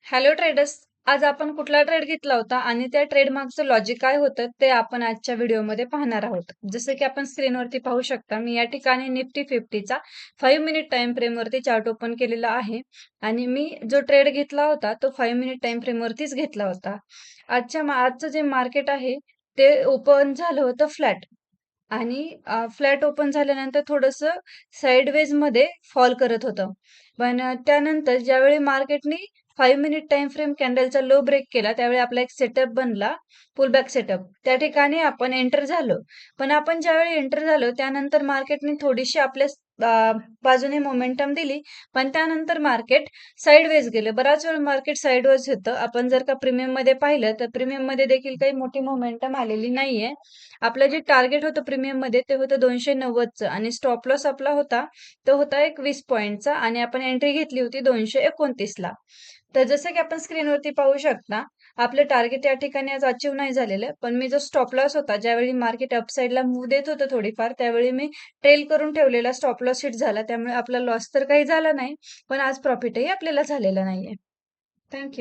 Hello traders. आज आपण कुठला ट्रेड घेतला होता आणि त्या ट्रेड मागचं लॉजिक काय होतं ते आपण आजच्या व्हिडिओमध्ये पाहणार आहोत. जसं की आपण स्क्रीनवरती पाहू शकता, मी या ठिकाणी निफ्टी 50चा 5 मिनिट टाइम फ्रेमवरती चार्ट ओपन केलेला आहे आणि मी जो ट्रेड घेतला होता तो 5 मिनिट टाइम फ्रेमवरतीच घेतला होता. आजचं जे मार्केट आहे ते ओपन झालं होतं फ्लॅट आणि फ्लॅट ओपन झाल्यानंतर थोडंसं साइडवेजमध्ये फॉल करत होतं. पण त्यानंतर ज्यावेळी मार्केटनी 5 मिनिट टाईम फ्रेम कॅन्डलचा लो ब्रेक केला, त्यावेळी आपला एक सेटअप बनला, पुलबॅक सेटअप. त्या ठिकाणी आपण एंटर झालो. पण आपण ज्यावेळी एंटर झालो, त्यानंतर मार्केटने थोडीशी आपल्या बाजूने मोमेंटम दिली, पण त्यानंतर मार्केट साइडवेज गेलं. बराच वेळ मार्केट साइडवेज होतं. आपण जर का प्रीमियममध्ये पाहिलं, तर प्रीमियममध्ये देखील काही मोठी मोमेंटम आलेली नाहीये. आपलं जे टार्गेट होतं प्रीमियममध्ये ते होतं 290चं आणि स्टॉप लॉस आपला होता, तो होता एक 20 पॉइंटचा आणि आपण एंट्री घेतली होती 229ला. तर जसं की आपण स्क्रीनवरती पाहू शकता, आपलं टार्गेट या ठिकाणी आज अचीव्ह नाही झालेलं. पण मी जो स्टॉप लॉस होता, ज्यावेळी मार्केट अपसाइडला मूव्ह देत होतं थोडीफार, त्यावेळी मी ट्रेल करून ठेवलेला स्टॉप लॉस हिट झाला. त्यामुळे आपला लॉस तर काही झाला नाही, पण आज प्रॉफिटही आपल्याला झालेला नाहीये. थँक